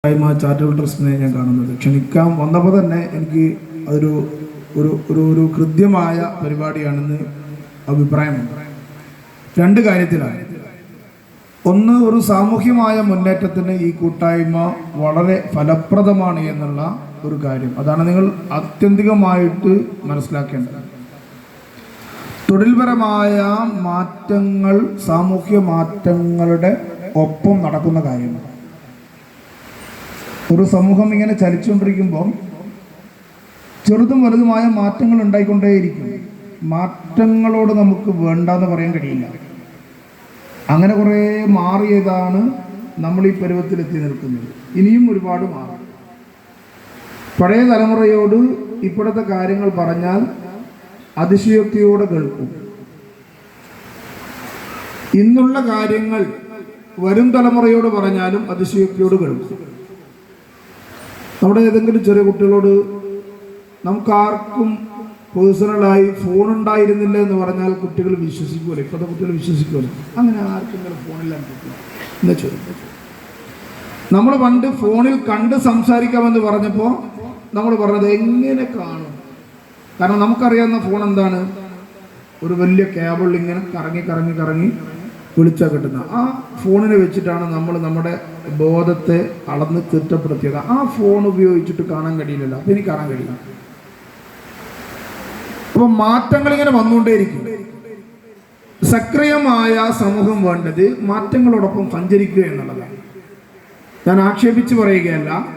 Charitable ട്രസ്റ്റിനെ ഞാൻ കാണുന്നത്. ക്ഷണിക്കാൻ വന്നപ്പോൾ തന്നെ എനിക്ക് അതൊരു ഒരു ഒരു ഒരു കൃത്യമായ പരിപാടിയാണെന്ന് അഭിപ്രായമുണ്ട്. രണ്ട് കാര്യത്തിലാണ്. ഒന്ന്, ഒരു സാമൂഹ്യമായ മുന്നേറ്റത്തിന് ഈ കൂട്ടായ്മ വളരെ ഫലപ്രദമാണ് എന്നുള്ള ഒരു കാര്യം. അതാണ് നിങ്ങൾ ആത്യന്തികമായിട്ട് മനസ്സിലാക്കേണ്ടത്. തൊഴിൽപരമായ മാറ്റങ്ങൾ സാമൂഹ്യ മാറ്റങ്ങളുടെ ഒപ്പം നടക്കുന്ന കാര്യമാണ്. ഒരു സമൂഹം ഇങ്ങനെ ചലിച്ചുകൊണ്ടിരിക്കുമ്പോൾ ചെറുതും വലുതുമായ മാറ്റങ്ങൾ ഉണ്ടായിക്കൊണ്ടേയിരിക്കും. മാറ്റങ്ങളോട് നമുക്ക് വേണ്ടെന്ന് പറയാൻ കഴിയില്ല. അങ്ങനെ കുറേ മാറിയതാണ് നമ്മൾ ഈ പരുവത്തിലെത്തി നിൽക്കുന്നത്. ഇനിയും ഒരുപാട് മാറും. പഴയ തലമുറയോട് ഇപ്പോഴത്തെ കാര്യങ്ങൾ പറഞ്ഞാൽ അതിശയോക്തിയോടെ കേൾക്കും. ഇന്നുള്ള കാര്യങ്ങൾ വരും തലമുറയോട് പറഞ്ഞാലും അതിശയോക്തിയോട് കേൾക്കും. നമ്മുടെ ഏതെങ്കിലും ചെറിയ കുട്ടികളോട് നമുക്കാർക്കും പേഴ്സണലായി ഫോൺ ഉണ്ടായിരുന്നില്ല എന്ന് പറഞ്ഞാൽ കുട്ടികൾ വിശ്വസിക്കുമല്ലോ. ഇപ്പോഴത്തെ കുട്ടികൾ വിശ്വസിക്കുമല്ലോ. അങ്ങനെ ആർക്കെങ്കിലും ഫോണില്ലാൻ പറ്റില്ല എന്ന് ചോദിക്കും. നമ്മൾ പണ്ട് ഫോണിൽ കണ്ട് സംസാരിക്കാമെന്ന് പറഞ്ഞപ്പോൾ നമ്മൾ പറഞ്ഞത് എങ്ങനെ കാണും? കാരണം നമുക്കറിയാവുന്ന ഫോൺ എന്താണ്? ഒരു വലിയ കേബിൾ ഇങ്ങനെ കറങ്ങി കറങ്ങി കറങ്ങി വിളിച്ചാൽ കിട്ടുന്ന ആ ഫോണിനെ വെച്ചിട്ടാണ് നമ്മൾ നമ്മുടെ ബോധത്തെ അളന്ന് തിട്ടപ്പെടുത്തിയത്. ആ ഫോൺ ഉപയോഗിച്ചിട്ട് കാണാൻ കഴിയില്ലല്ലോ. അപ്പം എനിക്ക് കാണാൻ കഴിയില്ല. അപ്പം മാറ്റങ്ങൾ ഇങ്ങനെ വന്നുകൊണ്ടേയിരിക്കും. സക്രിയമായ സമൂഹം വേണ്ടത് മാറ്റങ്ങളോടൊപ്പം സഞ്ചരിക്കുക എന്നുള്ളതാണ്. ഞാൻ ആക്ഷേപിച്ച് പറയുകയല്ല.